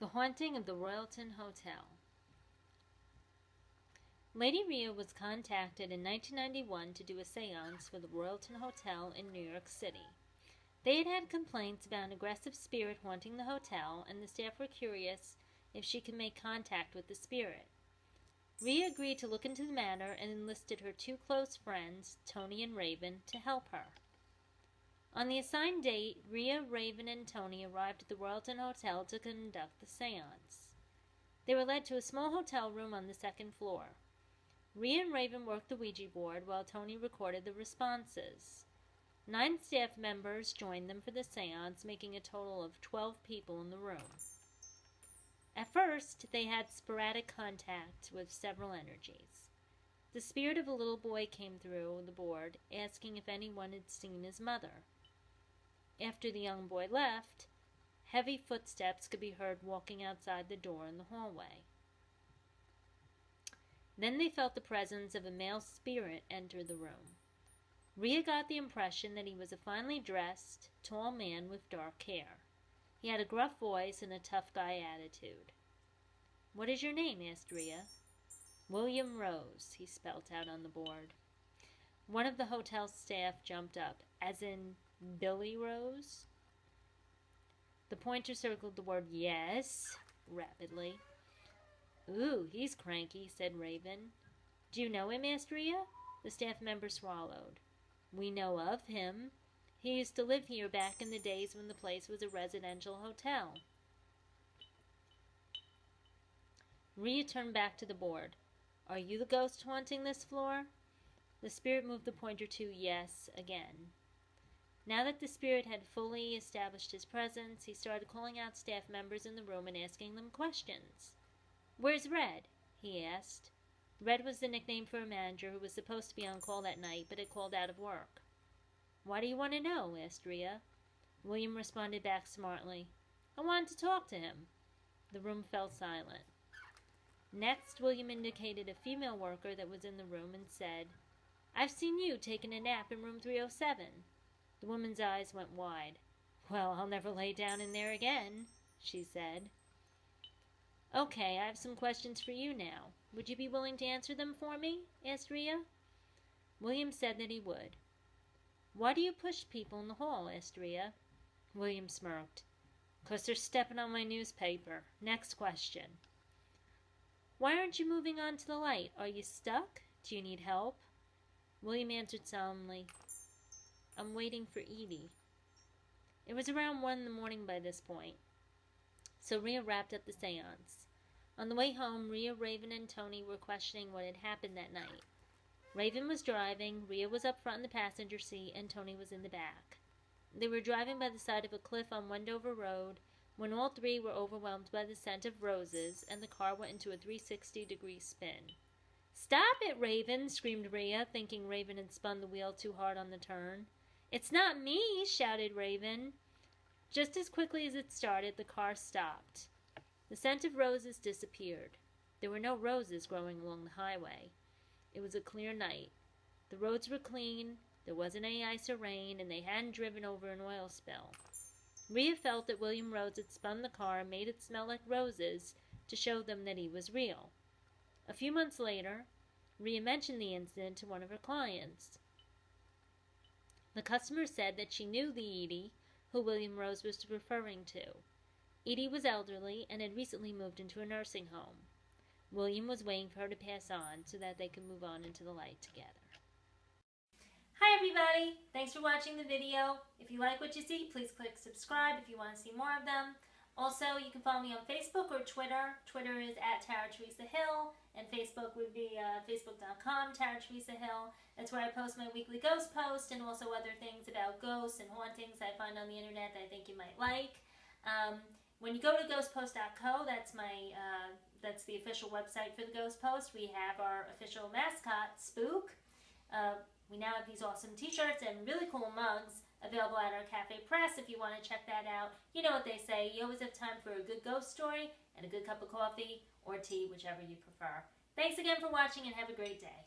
The Haunting of the Royalton Hotel. Lady Rhea was contacted in 1991 to do a seance for the Royalton Hotel in New York City. They had had complaints about an aggressive spirit haunting the hotel, and the staff were curious if she could make contact with the spirit. Rhea agreed to look into the matter and enlisted her two close friends, Tony and Raven, to help her. On the assigned date, Rhea, Raven, and Tony arrived at the Royalton Hotel to conduct the seance. They were led to a small hotel room on the second floor. Rhea and Raven worked the Ouija board while Tony recorded the responses. 9 staff members joined them for the seance, making a total of 12 people in the room. At first, they had sporadic contact with several energies. The spirit of a little boy came through the board, asking if anyone had seen his mother. After the young boy left, heavy footsteps could be heard walking outside the door in the hallway. Then they felt the presence of a male spirit enter the room. Rhea got the impression that he was a finely dressed, tall man with dark hair. He had a gruff voice and a tough guy attitude. "What is your name?" asked Rhea. "William Rose," he spelt out on the board. One of the hotel staff jumped up. "As in Billy Rose?" The pointer circled the word "yes" rapidly. "Ooh, he's cranky," said Raven. "Do you know him?" asked Rhea. The staff member swallowed. "We know of him. He used to live here back in the days when the place was a residential hotel." Rhea turned back to the board. "Are you the ghost haunting this floor?" The spirit moved the pointer to "yes" again. Now that the spirit had fully established his presence, he started calling out staff members in the room and asking them questions. "Where's Red?" he asked. Red was the nickname for a manager who was supposed to be on call that night but had called out of work. "Why do you want to know?" asked Rhea. William responded back smartly. "I wanted to talk to him." The room fell silent. Next, William indicated a female worker that was in the room and said, "I've seen you taking a nap in room 307. The woman's eyes went wide. "Well, I'll never lay down in there again," she said. "Okay, I have some questions for you now. Would you be willing to answer them for me?" asked Rhea. William said that he would. "Why do you push people in the hall?" asked Rhea. William smirked. "'Cause they're stepping on my newspaper. Next question." "Why aren't you moving on to the light? Are you stuck? Do you need help?" William answered solemnly, "I'm waiting for Edie." It was around 1 in the morning by this point, so Rhea wrapped up the seance. On the way home, Rhea, Raven, and Tony were questioning what had happened that night. Raven was driving, Rhea was up front in the passenger seat, and Tony was in the back. They were driving by the side of a cliff on Wendover Road when all three were overwhelmed by the scent of roses, and the car went into a 360-degree spin. "Stop it, Raven!" screamed Rhea, thinking Raven had spun the wheel too hard on the turn. "It's not me!" shouted Raven. Just as quickly as it started, the car stopped. The scent of roses disappeared. There were no roses growing along the highway. It was a clear night. The roads were clean, there wasn't any ice or rain, and they hadn't driven over an oil spill. Rhea felt that William Rhodes had spun the car and made it smell like roses to show them that he was real. A few months later, Rhea mentioned the incident to one of her clients. The customer said that she knew the Edie who William Rose was referring to. Edie was elderly and had recently moved into a nursing home. William was waiting for her to pass on so that they could move on into the light together. Hi everybody! Thanks for watching the video. If you like what you see, please click subscribe if you want to see more of them. Also, you can follow me on Facebook or Twitter. Twitter is @TaraTeresaHill, and Facebook would be facebook.com/TaraTeresaHill. That's where I post my weekly ghost post and also other things about ghosts and hauntings I find on the internet that I think you might like. When you go to ghostpost.co, that's the official website for the Ghost Post. We have our official mascot, Spook. We now have these awesome t-shirts and really cool mugs available at our Cafe Press if you want to check that out. You know what they say, you always have time for a good ghost story and a good cup of coffee or tea, whichever you prefer. Thanks again for watching and have a great day.